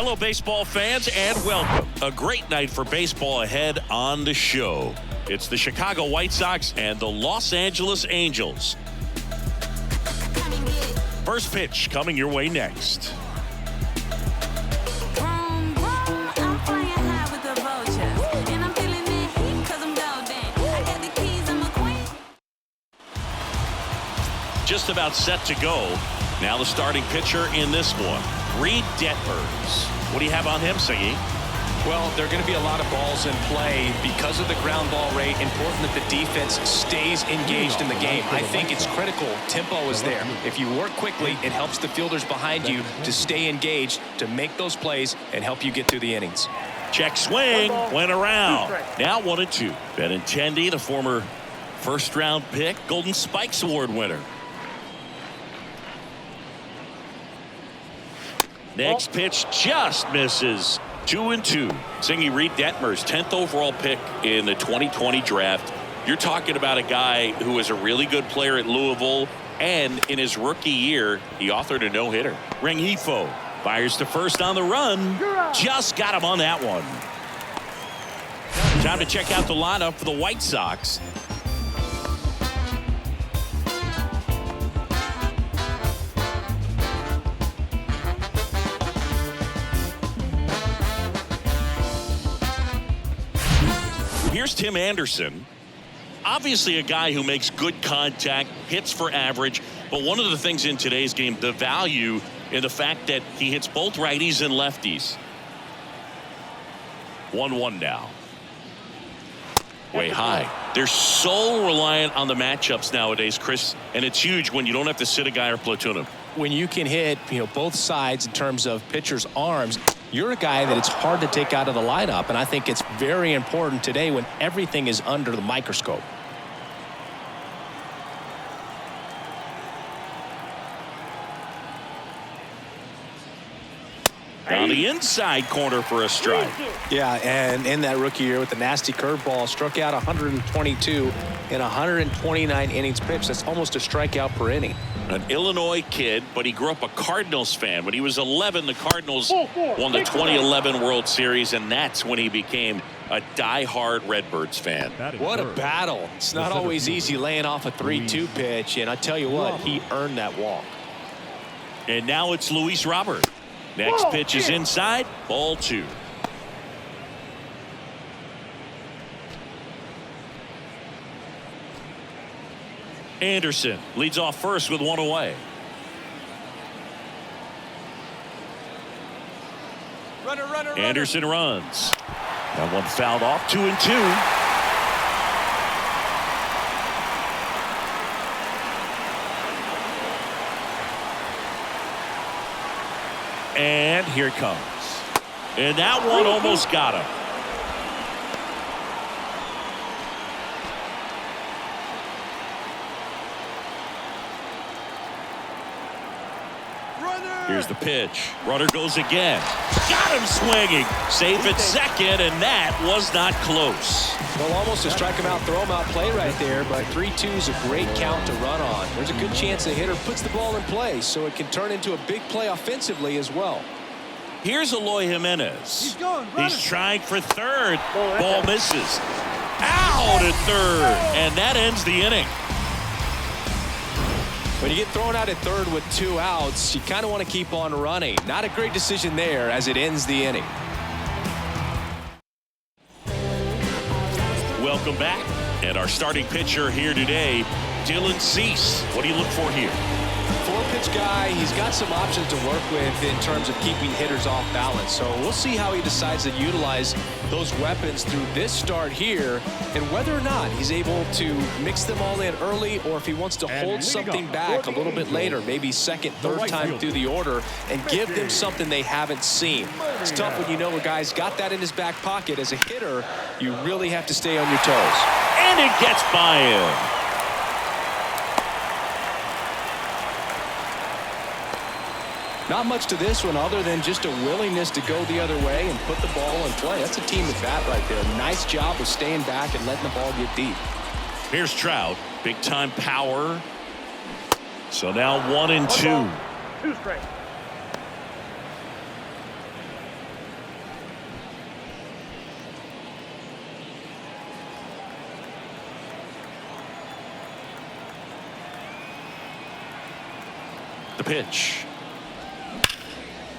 Hello, baseball fans, and welcome. A great night for baseball ahead on the show. It's the Chicago White Sox and the Los Angeles Angels. First pitch coming your way next. Just about set to go. Now the starting pitcher in this one, Reed Detmers. What do you have on him, Siggy? Well, there are going to be a lot of balls in play because of the ground ball rate. Important that the defense stays engaged in the game. I think it's critical. Tempo is there. If you work quickly, it helps the fielders behind you to stay engaged, to make those plays, and help you get through the innings. Check swing, went around. Now 1-2. Benintendi, the former first-round pick, Golden Spikes Award winner. Next pitch just misses. 2-2. Siggy, Reed Detmers, 10th overall pick in the 2020 draft. You're talking about a guy who is a really good player at Louisville, and in his rookie year, he authored a no-hitter. Rengifo fires to first on the run. Just got him on that one. Time to check out the lineup for the White Sox. Here's Tim Anderson. Obviously a guy who makes good contact, hits for average, but one of the things in today's game, the value in the fact that he hits both righties and lefties. 1-1 now. Way high. They're so reliant on the matchups nowadays, Chris, and it's huge when you don't have to sit a guy or platoon him. When you can hit, both sides in terms of pitchers' arms, you're a guy that it's hard to take out of the lineup, and I think it's very important today when everything is under the microscope. Down the inside corner for a strike. Yeah, and in that rookie year with the nasty curveball, struck out 122 in 129 innings pitched. That's almost a strikeout per inning. An Illinois kid, but he grew up a Cardinals fan. When he was 11, the Cardinals won the 2011 World Series, and that's when he became a die-hard Redbirds fan. What a battle. It's not always easy laying off a 3-2 pitch, and I tell you what, he earned that walk. And now it's Luis Robert. Next pitch is inside, ball 2. Anderson leads off first with one away. Runner. Anderson runs. That one fouled off. 2-2. And here it comes. And that one almost got him. Here's the pitch. Runner goes again. Got him swinging. Safe at second, and that was not close. Well, almost a strike him out, throw him out play right there, but 3-2 is a great count to run on. There's a good chance the hitter puts the ball in play, so it can turn into a big play offensively as well. Here's Eloy Jimenez. He's trying for third. Ball misses. Out at third, and that ends the inning. When you get thrown out at third with 2 outs, you kind of want to keep on running. Not a great decision there as it ends the inning. Welcome back. And our starting pitcher here today, Dylan Cease. What do you look for here? 4-pitch guy. He's got some options to work with in terms of keeping hitters off balance. So we'll see how he decides to utilize those weapons through this start here and whether or not he's able to mix them all in early or if he wants to hold something back a little bit later, maybe second, third time through the order and give them something they haven't seen. It's tough when you know a guy's got that in his back pocket. As a hitter, you really have to stay on your toes. And it gets by him. Not much to this one other than just a willingness to go the other way and put the ball in play. That's a team at bat right there. Nice job of staying back and letting the ball get deep. Here's Trout. Big time power. So now 1-2. 2 strikes. The pitch.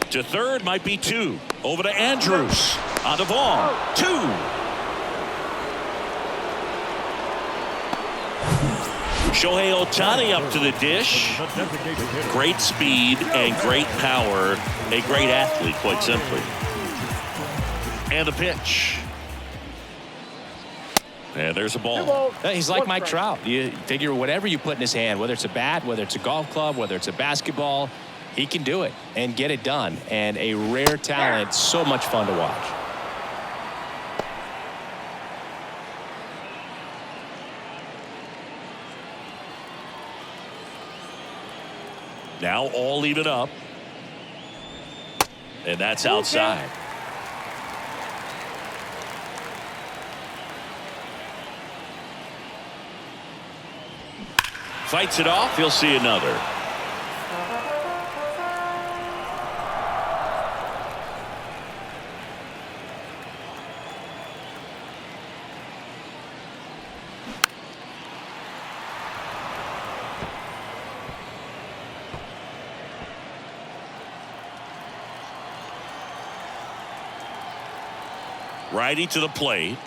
To third, might be 2. Over to Andrews. On to Vaughn. 2. Shohei Ohtani up to the dish. Great speed and great power. A great athlete, quite simply. And the pitch. And there's a ball. He's like Mike Trout. You figure whatever you put in his hand, whether it's a bat, whether it's a golf club, whether it's a basketball, he can do it and get it done. And a rare talent, so much fun to watch. Now all even up. And that's outside. Fights it off. He'll see another. Righty to the plate.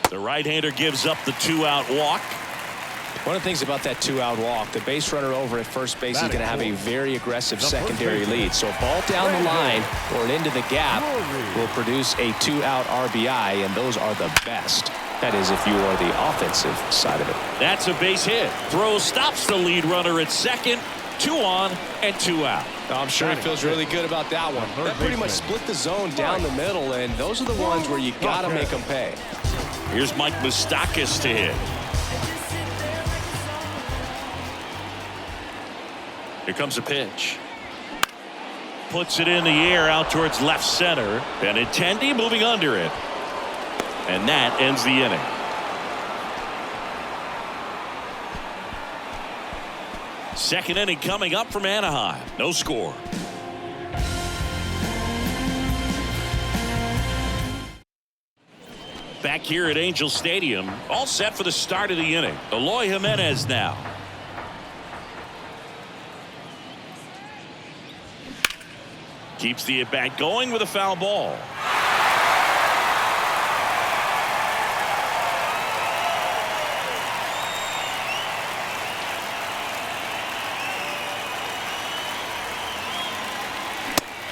The right-hander gives up the 2-out walk. One of the things about that 2-out walk, the base runner over at first base is going to have a very aggressive secondary lead. So a ball down the line or into the gap will produce a 2-out RBI, and those are the best. That is, if you are the offensive side of it. That's a base hit. Throw stops the lead runner at second. 2 on and 2 out. I'm sure he feels really good about that one. That pretty much split the zone down the middle, and those are the ones where you got to make them pay. Here's Mike Moustakas to hit. Here comes a pitch. Puts it in the air out towards left center. Benintendi moving under it. And that ends the inning. Second inning coming up from Anaheim. No score. Back here at Angel Stadium. All set for the start of the inning. Eloy Jimenez now. Keeps the at-bat going with a foul ball.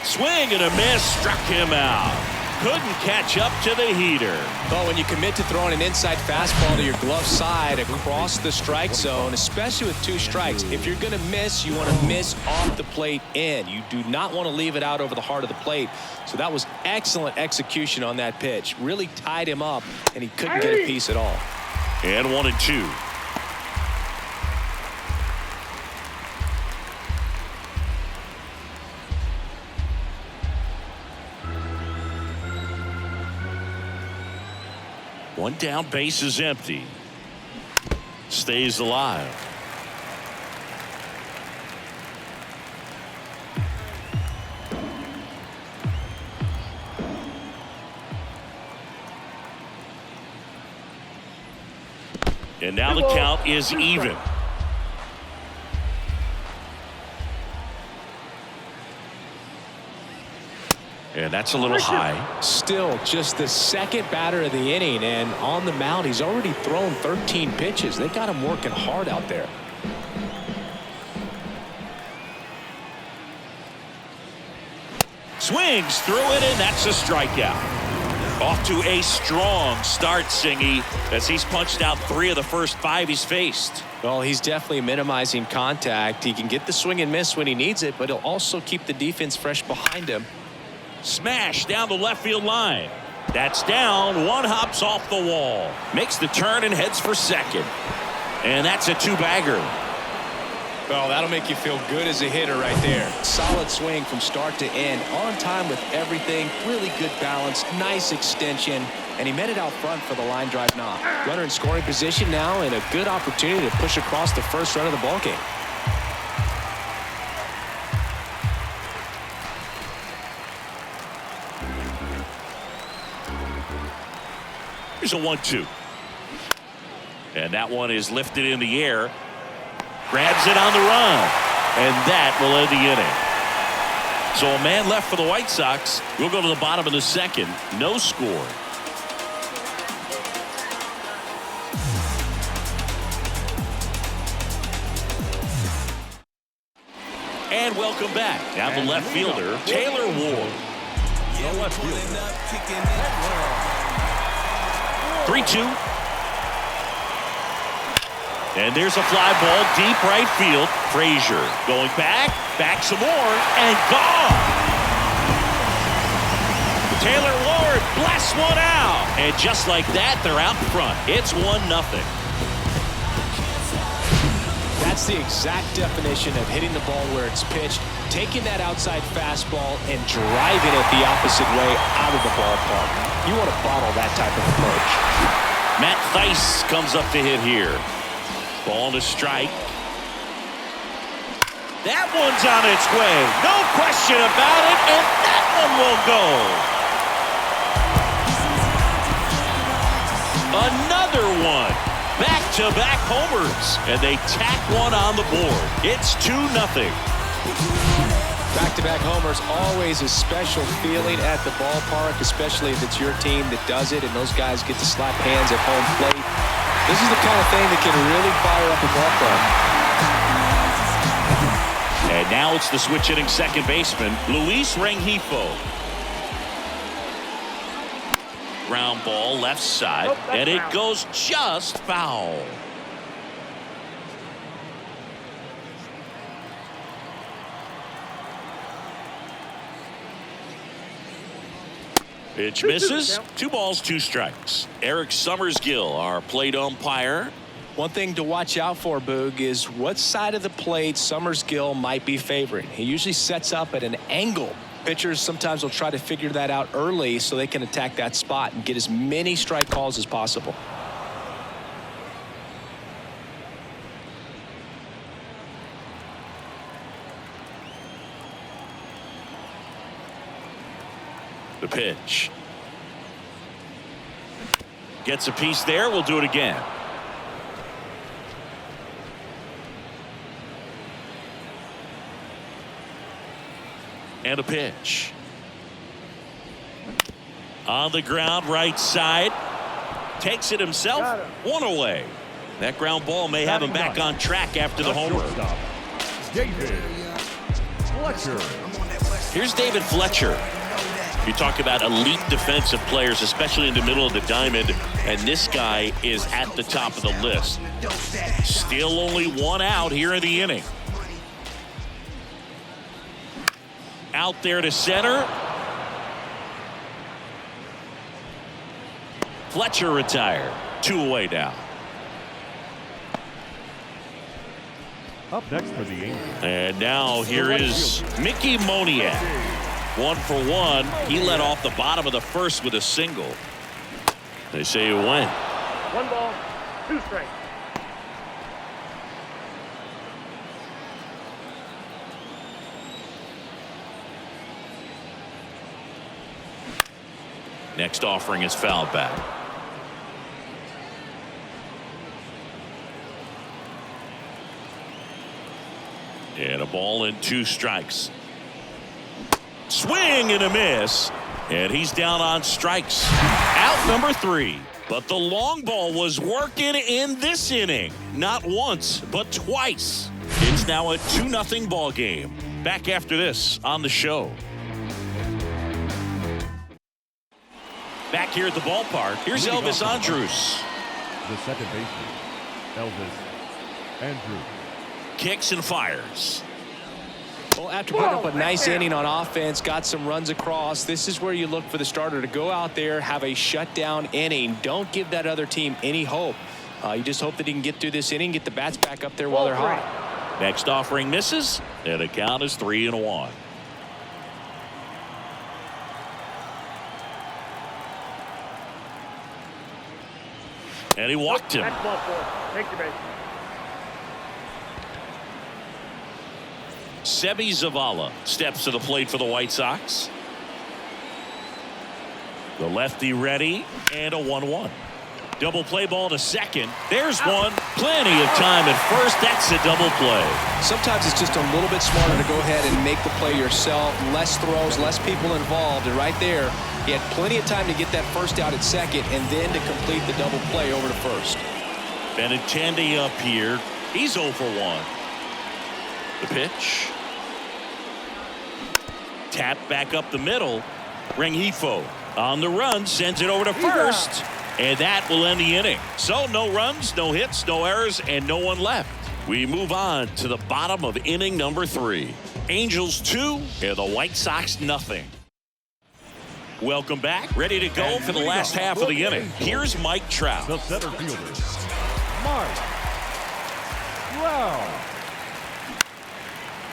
Swing and a miss, struck him out. Couldn't catch up to the heater. Well, when you commit to throwing an inside fastball to your glove side across the strike zone, especially with 2 strikes, if you're going to miss, you want to miss off the plate in. You do not want to leave it out over the heart of the plate. So that was excellent execution on that pitch. Really tied him up, and he couldn't get a piece at all. And 1-2. One down, base is empty. Stays alive. And now the count is even. And that's a little high. Still just the second batter of the inning, and on the mound he's already thrown 13 pitches. They got him working hard out there. Swings through it, and that's a strikeout. Off to a strong start, Singy, as he's punched out 3 of the first 5 he's faced. Well, he's definitely minimizing contact. He can get the swing and miss when he needs it, but he'll also keep the defense fresh behind him. Smash down the left field line. That's down. One hops off the wall. Makes the turn and heads for second. And that's a 2-bagger. Well, that'll make you feel good as a hitter right there. Solid swing from start to end. On time with everything. Really good balance. Nice extension. And he met it out front for the line drive knock. Runner in scoring position now, and a good opportunity to push across the first run of the ballgame. Here's a 1-2. And that one is lifted in the air. Grabs it on the run. And that will end the inning. So a man left for the White Sox. We'll go to the bottom of the second. No score. And welcome back. Now the left fielder, Taylor Ward. 3-2. And there's a fly ball deep right field. Frazier going back some more, and gone. Taylor Ward blasts one out. And just like that, they're out front. It's 1-0. That's the exact definition of hitting the ball where it's pitched, taking that outside fastball and driving it the opposite way out of the ballpark. You want to bottle that type of approach. Matt Thaiss comes up to hit here. Ball to strike. That one's on its way. No question about it, and that one will go. Another one. Back-to-back homers, and they tack one on the board. It's 2-0. Back-to-back homers, always a special feeling at the ballpark, especially if it's your team that does it and those guys get to slap hands at home plate. This is the kind of thing that can really fire up a ballpark. And now it's the switch hitting second baseman, Luis Rengifo. Ground ball left side, and it goes just foul. Pitch misses. 2 balls, 2 strikes. Eric Summersgill, our plate umpire. One thing to watch out for, Boog, is what side of the plate Summersgill might be favoring. He usually sets up at an angle. Pitchers sometimes will try to figure that out early so they can attack that spot and get as many strike calls as possible. The pitch. Gets a piece there. We'll do it again. And a pitch. On the ground, right side. Takes it himself. 1 away. That ground ball may have him back on track after the homer. David Fletcher. Here's David Fletcher. You talk about elite defensive players, especially in the middle of the diamond, and this guy is at the top of the list. Still only 1 out here in the inning. Out there to center. Fletcher retired. 2 away now. Up next for the Angels. And now here is Mickey Moniak. 1 for 1. He led off the bottom of the first with a single. They say he went. 1 ball, 2 strikes. Next offering is fouled back. And a ball and 2 strikes. Swing and a miss. And he's down on strikes. Out number 3. But the long ball was working in this inning. Not once, but twice. It's now a 2-0 ball game. Back after this on the show. Back here at the ballpark, here's Elvis Andrus. The second baseman, Elvis Andrus. Kicks and fires. Well, after putting up a nice inning on offense, got some runs across, this is where you look for the starter to go out there, have a shutdown inning. Don't give that other team any hope. You just hope that he can get through this inning, get the bats back up there while they're hot. Next offering misses, and the count is 3-1. And he walked him. That's ball 4. Take your base. Sebi Zavala steps to the plate for the White Sox. The lefty ready, and a 1-1. Double play ball to second. There's one. Plenty of time at first. That's a double play. Sometimes it's just a little bit smarter to go ahead and make the play yourself. Less throws, less people involved. And right there, he had plenty of time to get that first out at second and then to complete the double play over to first. Benintendi up here. He's 0 for 1. The pitch. Tap back up the middle. Rengifo on the run, sends it over to first. And that will end the inning. So no runs, no hits, no errors, and no one left. We move on to the bottom of inning number 3. Angels 2 and the White Sox nothing. Welcome back. Ready to go for the last half of the inning. Here's Mike Trout. The center fielder, Mike Trout.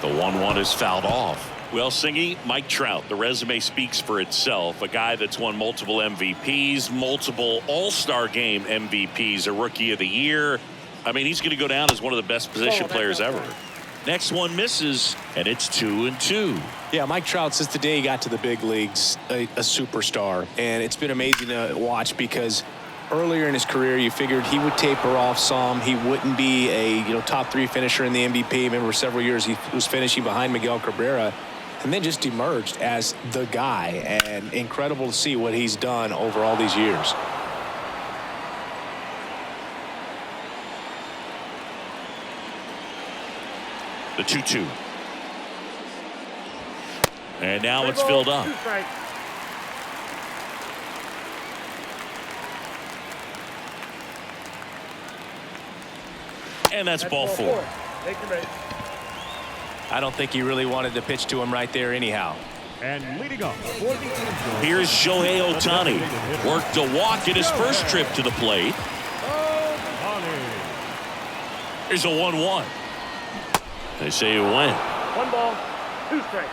The 1-1 is fouled off. Well, Singy, Mike Trout, the resume speaks for itself. A guy that's won multiple MVPs, multiple All-Star Game MVPs, a Rookie of the Year. I mean, he's going to go down as one of the best position players ever. Next one misses, and it's 2-2. Yeah, Mike Trout, since the day he got to the big leagues, a superstar. And it's been amazing to watch because earlier in his career, you figured he would taper off some. He wouldn't be a top 3 finisher in the MVP. Remember, several years he was finishing behind Miguel Cabrera. And then just emerged as the guy, and incredible to see what he's done over all these years. The 2-2. And now it's filled up. And that's ball 4. Take your base. I don't think he really wanted to pitch to him right there anyhow. And leading up for the Angels, Here's Shohei Ohtani. Worked a walk in his first trip to the plate. Here's a 1-1. They say you win. 1 ball, 2 strikes.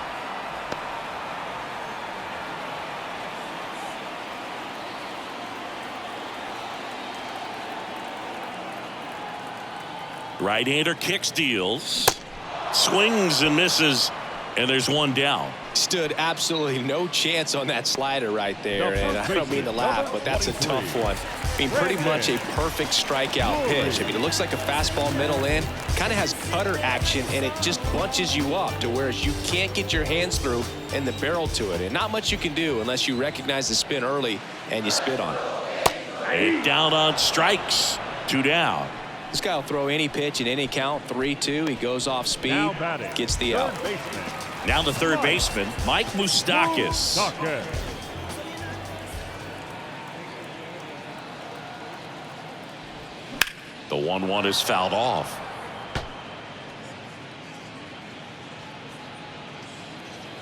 Right-hander kicks, deals. Swings and misses, and there's 1 down. Stood absolutely no chance on that slider right there, and I don't mean to laugh, but that's a tough one. I mean, pretty much a perfect strikeout pitch. I mean, it looks like a fastball middle in, kind of has cutter action, and it just bunches you up to where you can't get your hands through and the barrel to it, and not much you can do unless you recognize the spin early and you spit on it. And down on strikes. 2 down. This guy will throw any pitch in any count. 3-2. He goes off speed, gets the out. Now the third baseman, Mike Moustakas. The 1-1 is fouled off.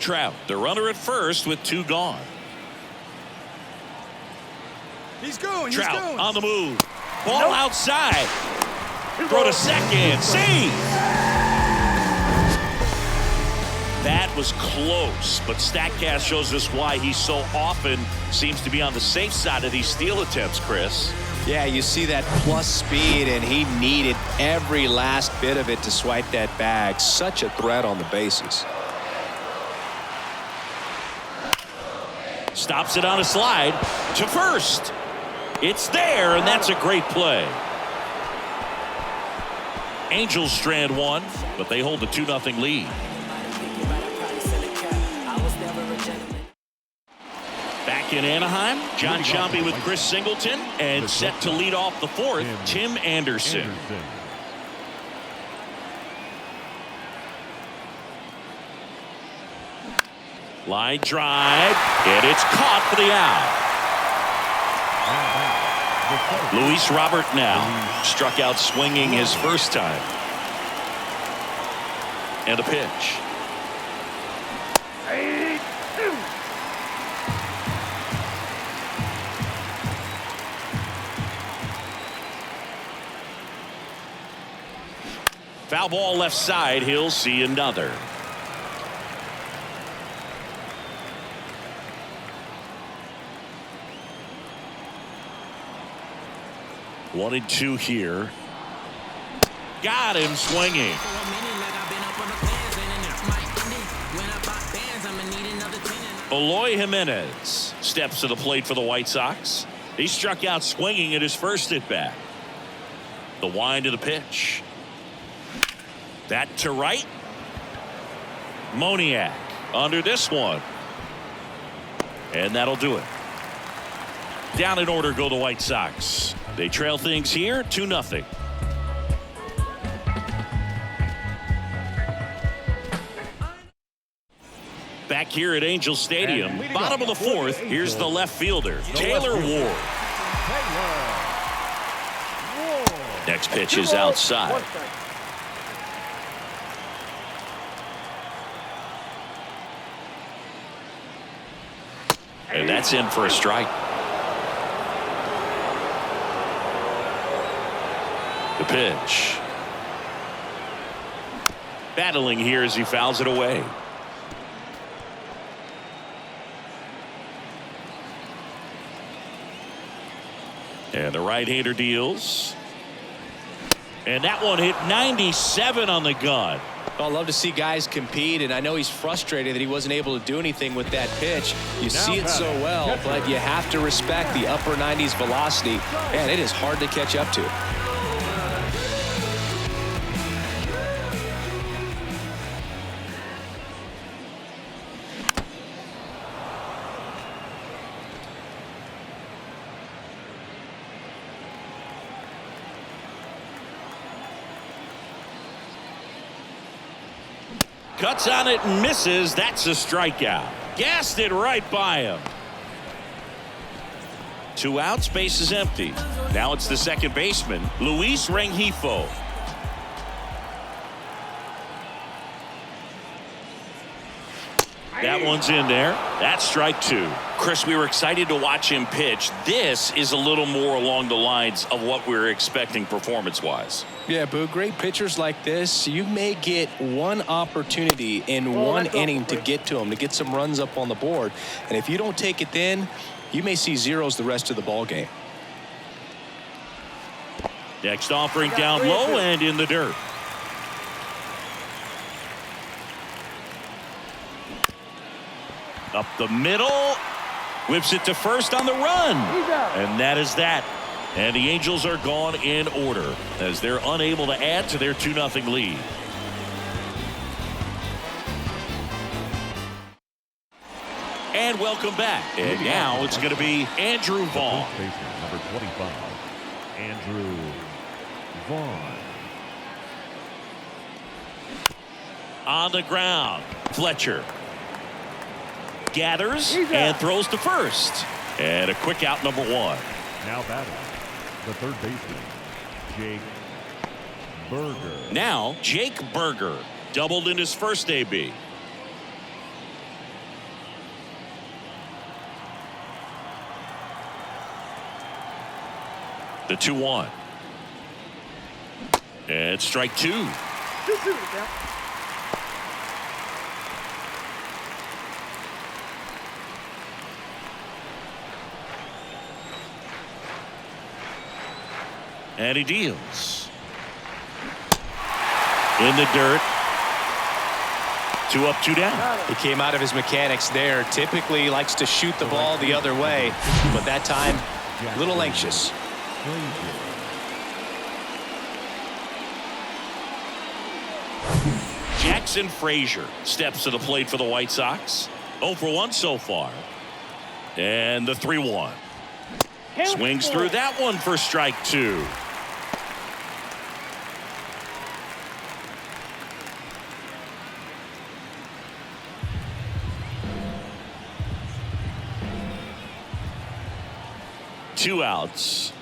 Trout, the runner at first with 2 gone. He's going. Trout on the move. Ball outside. Throw to second. See. That was close, but StatCast shows us why he so often seems to be on the safe side of these steal attempts, Chris. Yeah, you see that plus speed, and he needed every last bit of it to swipe that bag. Such a threat on the bases. Stops it on a slide to first. It's there, and that's a great play. Angels strand 1, but they hold the 2-0 lead. Back in Anaheim, John Chompy with Chris Singleton, and set to lead off the 4th, Tim Anderson. Line drive, and it's caught for the out. Luis Robert now struck out swinging his first time. And a pitch. Foul ball left side. He'll see another. One and 2 here. Got him swinging. Eloy Jimenez steps to the plate for the White Sox. He struck out swinging at his first at bat. The wind of the pitch. That to right. Moniak under this one. And that'll do it. Down in order go the White Sox. They trail things here 2-0. Back here at Angel Stadium, bottom of the fourth, here's the left fielder, Taylor Ward. Next pitch is outside. And that's in for a strike. The pitch. Battling here as he fouls it away. And the right-hander deals. And that one hit 97 on the gun. Well, I love to see guys compete, and I know he's frustrated that he wasn't able to do anything with that pitch. You see it so well, but you have to respect the upper 90s velocity, and it is hard to catch up to. Cuts on it and misses. That's a strikeout. Gassed it right by him. 2 outs, base is empty. Now it's the second baseman, Luis Rengifo. That one's in there. That's strike 2. Chris, we were excited to watch him pitch. This is a little more along the lines of what we were expecting performance-wise. Yeah, Boo, great pitchers like this, you may get one opportunity in one inning to get to them, to get some runs up on the board. And if you don't take it then, you may see zeros the rest of the ball game. Next offering down low and in the dirt. Up the middle. Whips it to first on the run. And that is that. And the Angels are gone in order as they're unable to add to their 2-0 lead. And welcome back. And now it's going to be Andrew Vaughn. Number 25, Andrew Vaughn. On the ground, Fletcher gathers and throws to first. And a quick out, number 1. Now batting, the third baseman, Jake Berger. Now Jake Berger doubled in his first AB. The 2-1. And strike 2. And he deals. In the dirt. 2 up, 2 down. He came out of his mechanics there. Typically he likes to shoot the ball the other way, but that time a little anxious. Jackson Frazier steps to the plate for the White Sox. 0 for 1 so far. And the 3-1. Swings through that one for strike 2. Two outs.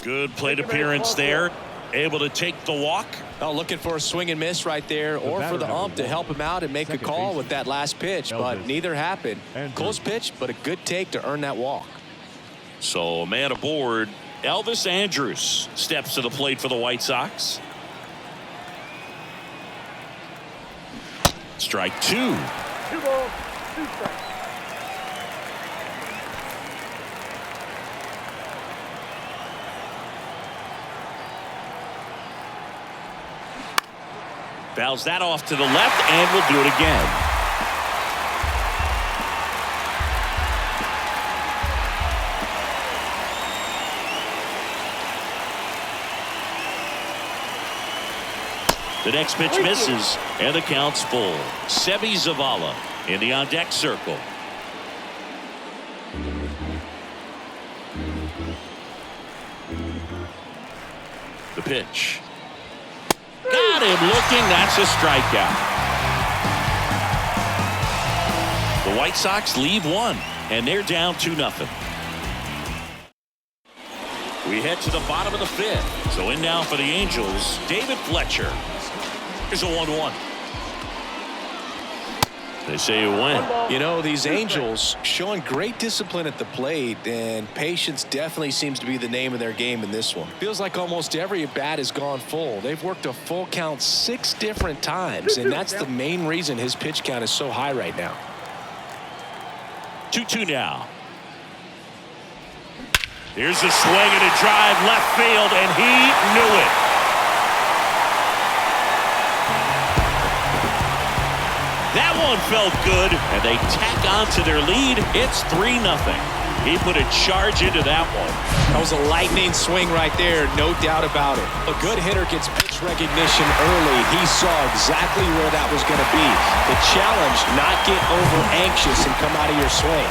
Good plate appearance there. Able to take the walk. Oh, looking for a swing and miss right there, or for the ump to help him out and make a call with that last pitch, but neither happened. Close pitch, but a good take to earn that walk. So a man aboard. Elvis Andrus steps to the plate for the White Sox. Strike 2. 2 balls, 2 strikes. Fouls that off to the left and will do it again. The next pitch misses, and the count's full. Seby Zavala in the on-deck circle. The pitch. Got him looking. That's a strikeout. The White Sox leave one, and they're down 2-0. We head to the bottom of the fifth. So in now for the Angels, David Fletcher. Here's a 1-1. They say you win. You know, these Angels showing great discipline at the plate, and patience definitely seems to be the name of their game in this one. Feels like almost every at bat has gone full. They've worked a full count 6 different times, and that's the main reason his pitch count is so high right now. 2-2 now. Here's a swing and a drive left field, and he knew it. That one felt good, and they tack on to their lead. It's 3-0. He put a charge into that one. That was a lightning swing right there, no doubt about it. A good hitter gets pitch recognition early. He saw exactly where that was going to be. The challenge, not get over anxious and come out of your swing.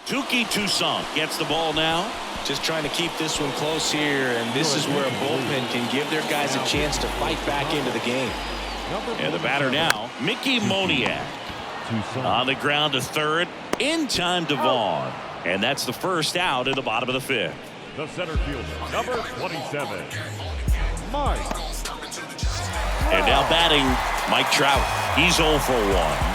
Touki Toussaint gets the ball now. Just trying to keep this one close here, and this is where a bullpen can give their guys a chance to fight back into the game. And the batter now, Mickey Moniak. On the ground to third, in time to Vaughn. And that's the first out in the bottom of the fifth. The center fielder, number 27, Mike. And now batting, Mike Trout. He's 0 for 1.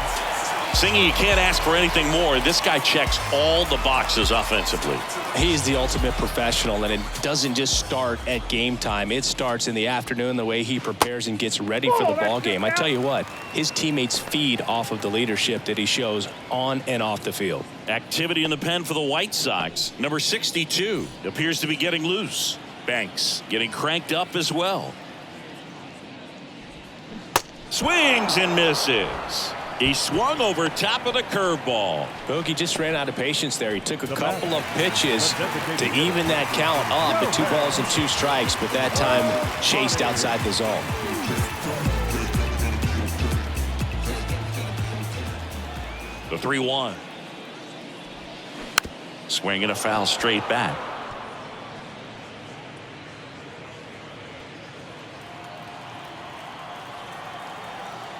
Singy, you can't ask for anything more. This guy checks all the boxes offensively. He's the ultimate professional, and it doesn't just start at game time. It starts in the afternoon, the way he prepares and gets ready for the ball game. I tell you what, his teammates feed off of the leadership that he shows on and off the field. Activity in the pen for the White Sox. Number 62 appears to be getting loose. Banks getting cranked up as well. Swings and misses. He swung over top of the curveball. Bogey just ran out of patience there. He took a couple of pitches to even that count up at 2 balls and 2 strikes, but that time chased outside the zone. The 3-1. Swing and a foul straight back.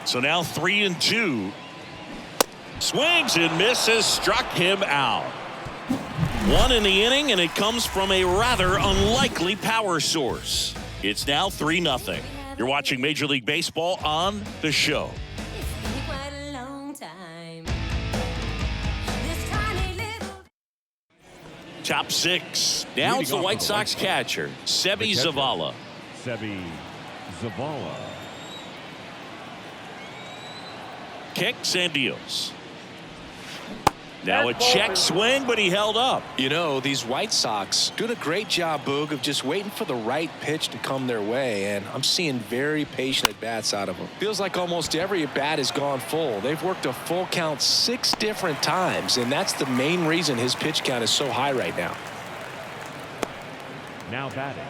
So now 3-2. Swings and misses, struck him out. 1 in the inning, and it comes from a rather unlikely power source. It's now 3-0. You're watching Major League Baseball on The Show. Top 6. Now it's the White Sox catcher, Seby Zavala. Seby Zavala. Kicks and deals. Now a check swing, but he held up. You know, these White Sox doing a great job, Boog, of just waiting for the right pitch to come their way, and I'm seeing very patient at-bats out of them. Feels like almost every at-bat has gone full. They've worked a full count 6 different times, and that's the main reason his pitch count is so high right now. Now batting,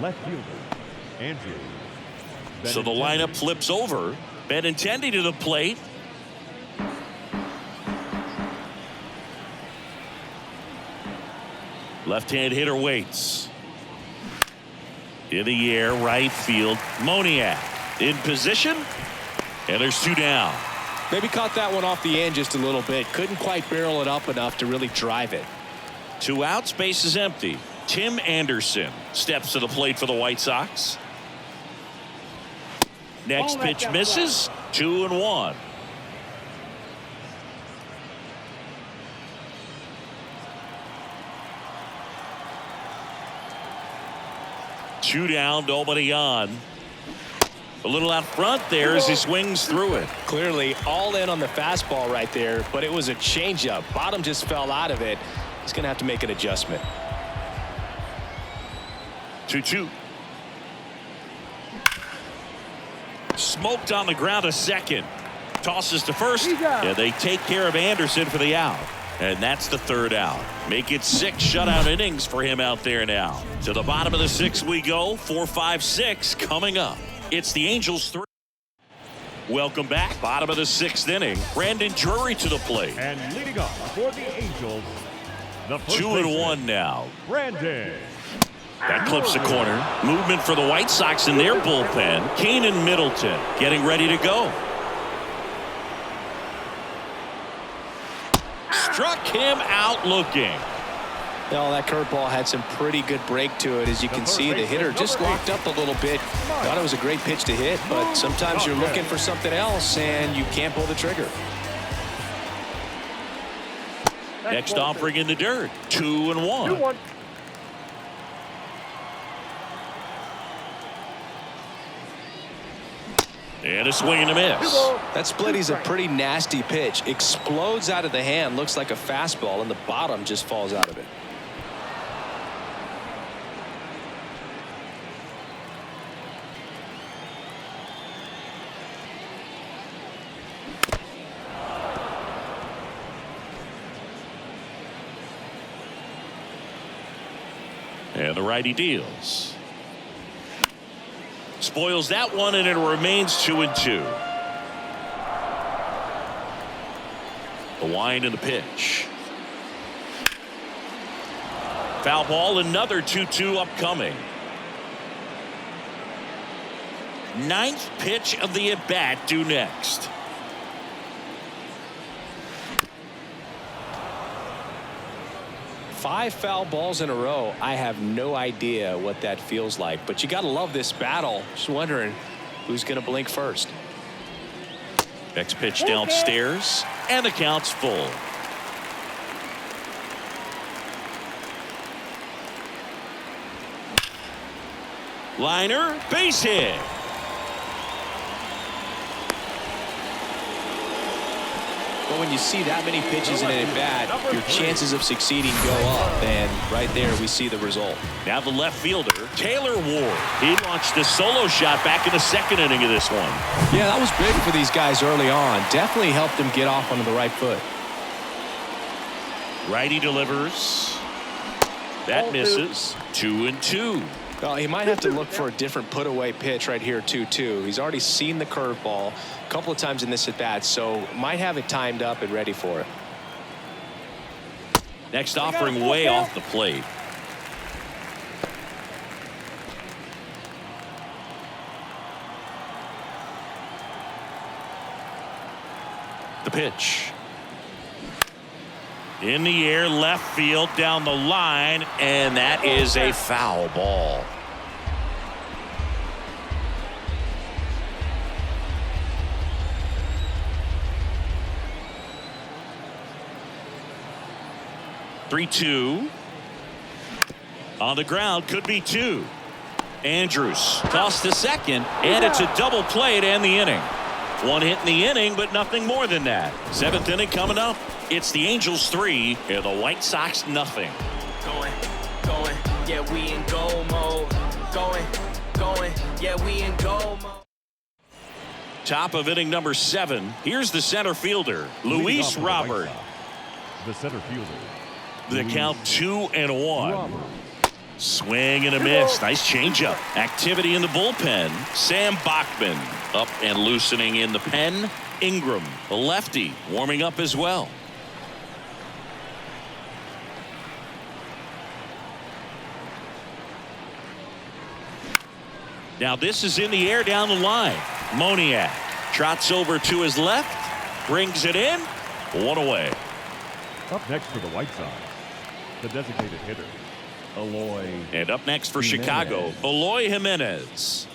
left fielder, Andrew. So the lineup flips over. Benintendi to the plate. Left-hand hitter waits. In the air, right field. Moniak in position. And there's 2 down. Maybe caught that one off the end just a little bit. Couldn't quite barrel it up enough to really drive it. 2 outs, base is empty. Tim Anderson steps to the plate for the White Sox. Next pitch misses. 2-1. Two down, nobody on. A little out front there as he swings through it. Clearly all in on the fastball right there, but it was a changeup. Bottom just fell out of it. He's going to have to make an adjustment. 2-2. Smoked on the ground a second. Tosses to first. Yeah, they take care of Anderson for the out. And that's the 3rd out. Make it 6 shutout innings for him out there now. To the bottom of the 6th we go. 4, 5, 6 coming up. It's the Angels 3. Welcome back. Bottom of the 6th inning. Brandon Drury to the plate. And leading off for the Angels, the first 2-1 now. Brandon. That clips the corner. Movement for the White Sox in their bullpen. Kane and Middleton getting ready to go. Struck him out looking. Well, that curveball had some pretty good break to it. As you can see, the hitter just locked up a little bit. Thought it was a great pitch to hit, but sometimes you're looking for something else and you can't pull the trigger. Next offering in the dirt. 2-1. 2-1. And a swing and a miss. That splitty's a pretty nasty pitch. Explodes out of the hand. Looks like a fastball, and the bottom just falls out of it. And the righty deals. Spoils that one, and it remains 2-2. The wind and the pitch. Foul ball, another 2-2 upcoming. 9th pitch of the at-bat due next. Five foul balls in a row. I have no idea what that feels like, but you got to love this battle. Just wondering who's going to blink first. Next pitch downstairs, and the count's full. Liner, base hit. But when you see that many pitches in an at-bat, your chances of succeeding go up, and right there we see the result. Now the left fielder, Taylor Ward. He launched a solo shot back in the 2nd inning of this one. Yeah, that was big for these guys early on. Definitely helped them get off onto the right foot. Righty delivers. That misses. 2-2. Well, he might have to look for a different put-away pitch right here, 2-2. He's already seen the curveball a couple of times in this at-bat, so might have it timed up and ready for it. Next offering way off the plate. The pitch. In the air, left field, down the line, and that is a foul ball. Three-two. On the ground, could be 2. Andrews tossed to second, and it's a double play to end the inning. One hit in the inning, but nothing more than that. 7th inning coming up. It's the Angels 3 and the White Sox nothing. Going, yeah, we in goal mode. Going, yeah, we in goal mode. Top of inning number 7. Here's the center fielder, Luis Robert. The center fielder. The count 2-1. Swing and a miss. Nice changeup. Activity in the bullpen. Sam Bachman up and loosening in the pen. Ingram, the lefty, warming up as well. Now this is in the air down the line. Moniak trots over to his left, brings it in, 1 away. Up next for the White Sox, the designated hitter, Eloy. And up next for Jimenez. Chicago, Eloy Jimenez.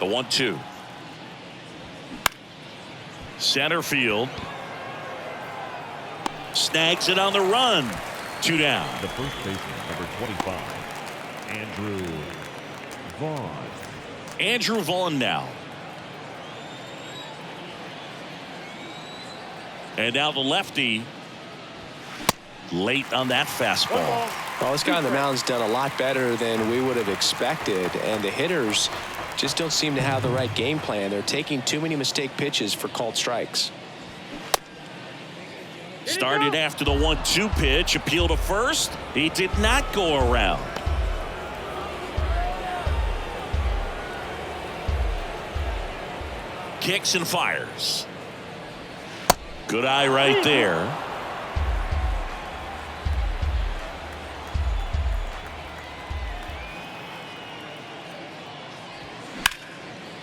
The 1-2. Center field. Snags it on the run. 2 down. The first baseman, number 25, Andrew Vaughn. Andrew Vaughn now. And now the lefty, late on that fastball. Well, this guy on the mound's done a lot better than we would have expected, and the hitters just don't seem to have the right game plan. They're taking too many mistake pitches for called strikes. Started after the 1-2 pitch, appeal to first. He did not go around. Kicks and fires. Good eye right there.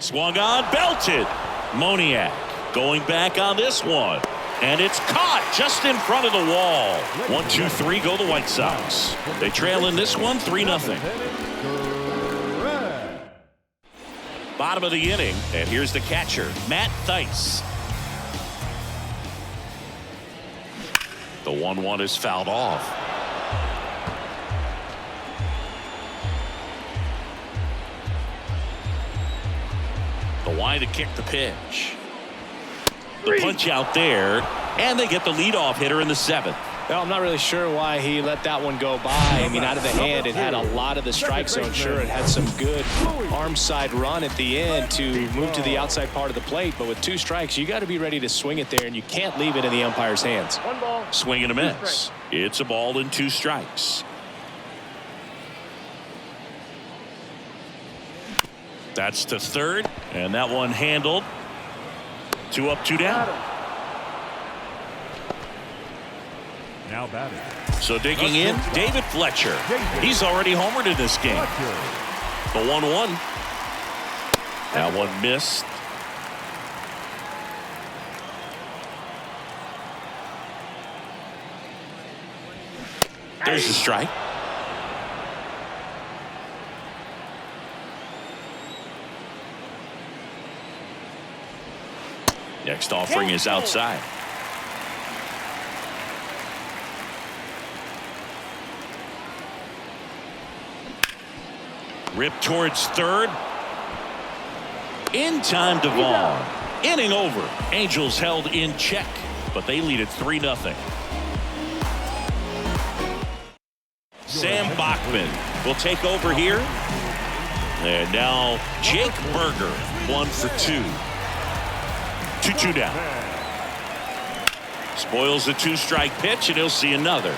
Swung on, belted. Moniak going back on this one. And it's caught just in front of the wall. 1-2-3 go the White Sox. They trail in this one 3-0. Bottom of the inning, and here's the catcher, Matt Thaiss. The 1-1 is fouled off. The wide to kick the pitch. The punch out there, and they get the leadoff hitter in the 7th. Well, I'm not really sure why he let that one go by. I mean, out of the hand, it had a lot of the strike zone. Sure, it had some good arm side run at the end to move to the outside part of the plate. But with 2 strikes, you got to be ready to swing it there, and you can't leave it in the umpire's hands. Swing and a miss. It's a ball and 2 strikes. That's to third, and that one handled. 2 up, 2 down. Now batting. So digging in, David Fletcher. He's already homered in this game. The 1-1. That one missed. There's the strike. Next offering is outside. Rip towards third. In time to Vaughn. Inning over. Angels held in check, but they lead it 3-0. Sam Bachman will take over here. And now Jake Berger, 1 for 2. 2-2 down. Spoils the 2-strike pitch, and he'll see another.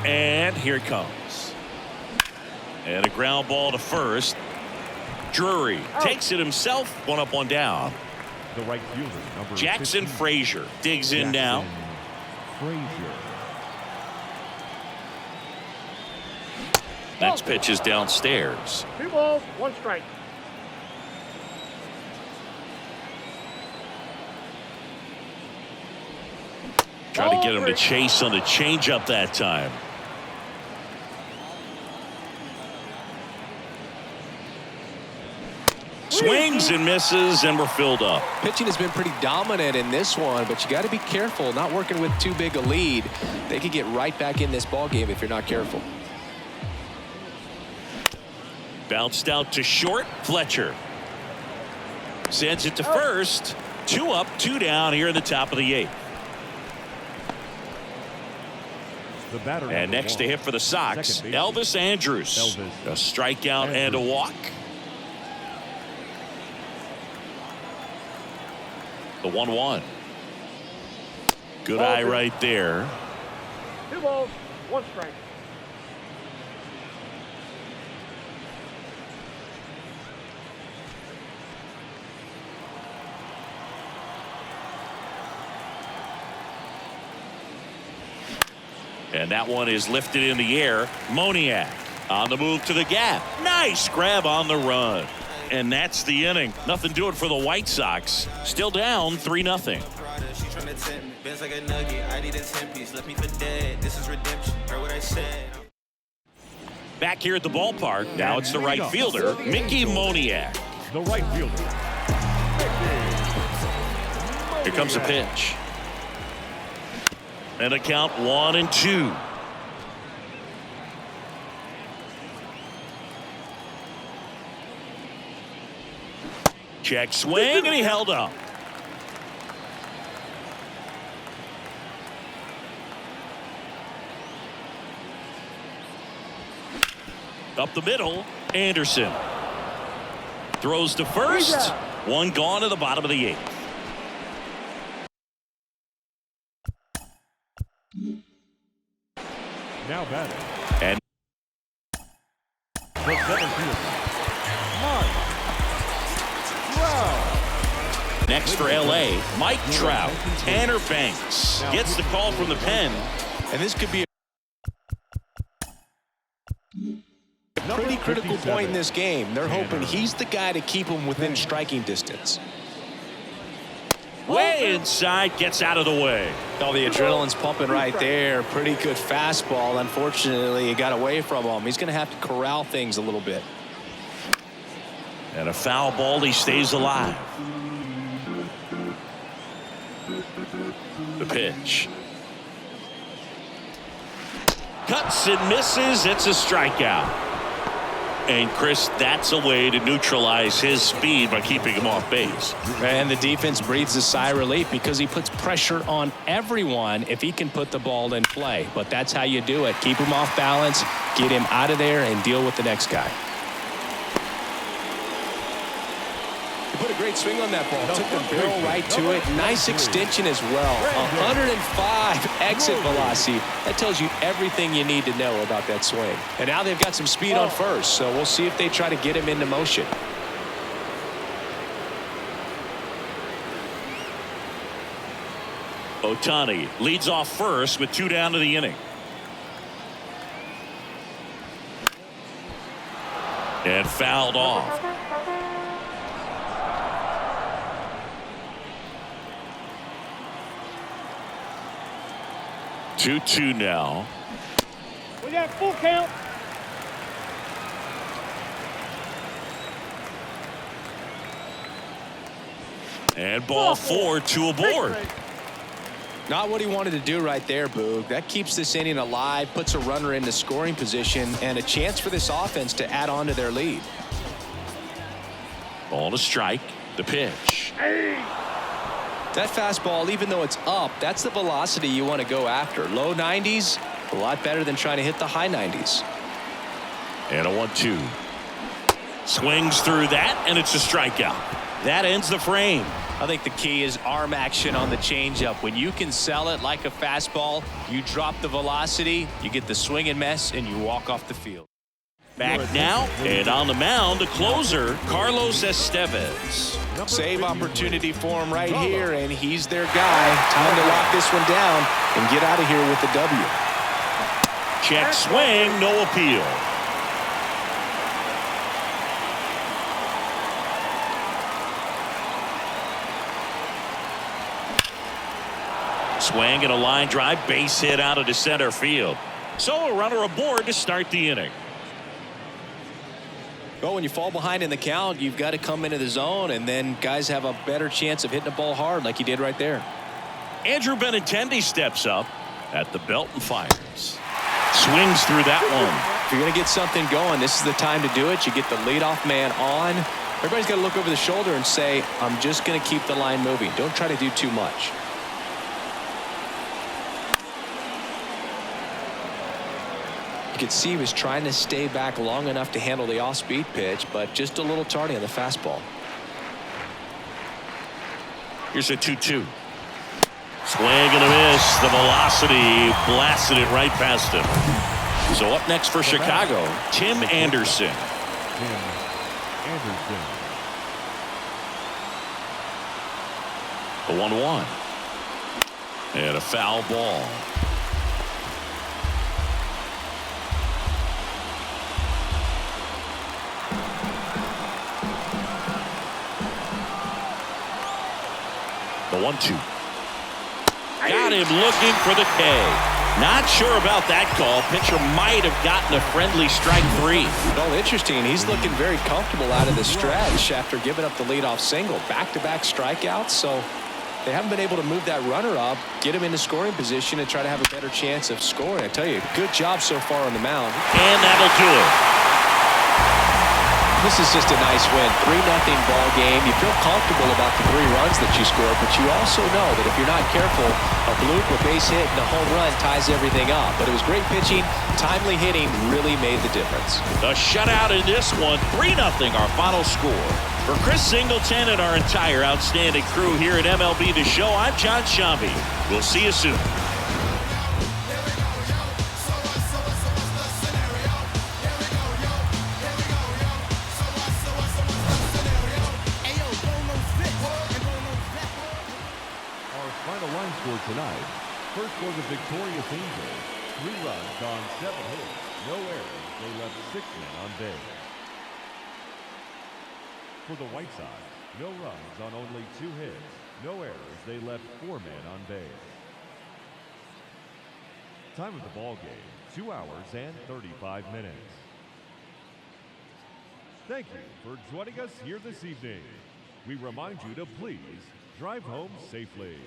And here it comes. And a ground ball to first. Drury takes it himself. 1 up, 1 down. The right fielder, number Jackson 15. Frazier digs in now. Frazier. Next pitch is downstairs. 2 balls, 1 strike. Trying to get him to chase on the changeup that time. Swings and misses, and we're filled up. Pitching has been pretty dominant in this one, but you got to be careful not working with too big a lead. They could get right back in this ball game if you're not careful. Bounced out to short. Fletcher sends it to first. 2 up, 2 down here in the top of the 8th. The batter, And next to hit for the Sox, Elvis Andrus. A strikeout and a walk. The 1-1. Good eye right there. 2 balls, 1 strike. And that one is lifted in the air. Moniak on the move to the gap. Nice grab on the run. And that's the inning. Nothing doing for the White Sox. Still down 3-0. Back here at the ballpark. Now it's the right fielder, Mickey Moniak. The right fielder. Here comes a pitch. And a count 1-2. Check swing, and he held up. Up the middle, Anderson. Throws to first. One gone to the bottom of the 8th. Now batting. And The center fielder, Mike Trout. next for L.A., Mike Trout. Tanner Banks gets the call from the pen. And this could be a pretty critical point in this game. They're hoping he's the guy to keep them within striking distance. Way inside, gets out of the way. Oh, the adrenaline's pumping right there. Pretty good fastball. Unfortunately, it got away from him. He's going to have to corral things a little bit. And a foul ball, he stays alive. The pitch. Cuts and misses. It's a strikeout. And Chris, that's a way to neutralize his speed by keeping him off base. And the defense breathes a sigh of relief because he puts pressure on everyone if he can put the ball in play. But that's how you do it. Keep him off balance, get him out of there, and deal with the next guy. He put a great swing on that ball. Took the barrel right to it. Nice extension as well. 105 exit velocity. That tells you everything you need to know about that swing. And now they've got some speed on first, so we'll see if they try to get him into motion. Ohtani leads off first with 2 down to the inning. And fouled off. Two now. We got full count. And ball 4, 2 aboard. Not what he wanted to do right there, Boog. That keeps this inning alive, puts a runner into scoring position, and a chance for this offense to add on to their lead. Ball to strike. The pitch. That fastball, even though it's up, that's the velocity you want to go after. Low 90s, a lot better than trying to hit the high 90s. And a 1-2. Swings through that, and it's a strikeout. That ends the frame. I think the key is arm action on the changeup. When you can sell it like a fastball, you drop the velocity, you get the swing and miss, and you walk off the field. Back now, and on the mound, the closer, Carlos Estevez. Save opportunity for him right here, and he's their guy. Time to lock this one down and get out of here with the W. Check swing, no appeal. Swing and a line drive, base hit out of the center field. So a runner aboard to start the inning. Well, when you fall behind in the count, you've got to come into the zone, and then guys have a better chance of hitting the ball hard like he did right there. Andrew Benintendi steps up at the belt and fires. Swings through that one. If you're going to get something going, this is the time to do it. You get the leadoff man on. Everybody's got to look over the shoulder and say, I'm just going to keep the line moving. Don't try to do too much. You could see he was trying to stay back long enough to handle the off-speed pitch, but just a little tardy on the fastball. Here's a 2-2. Swing and a miss. The velocity blasted it right past him. So up next for Chicago, Tim Anderson. The 1-1. And a foul ball. The 1-2. Got him looking for the K. Not sure about that call. Pitcher might have gotten a friendly strike 3. Well, interesting. He's looking very comfortable out of the stretch after giving up the leadoff single. Back-to-back strikeouts, so they haven't been able to move that runner up, get him into scoring position, and try to have a better chance of scoring. I tell you, good job so far on the mound. And that'll do it. This is just a nice win. 3-0 ball game. You feel comfortable about the 3 runs that you scored, but you also know that if you're not careful, a bloop, a base hit, and a home run ties everything up. But it was great pitching. Timely hitting really made the difference. A shutout in this one. 3-0 our final score. For Chris Singleton and our entire outstanding crew here at MLB The Show, I'm John Shambi. We'll see you soon. Tonight, first for the victorious Angels, 3 runs on 7 hits, no errors. They left 6 men on base. For the White Sox, no runs on only 2 hits, no errors. They left 4 men on base. Time of the ball game, 2 hours and 35 minutes. Thank you for joining us here this evening. We remind you to please drive home safely.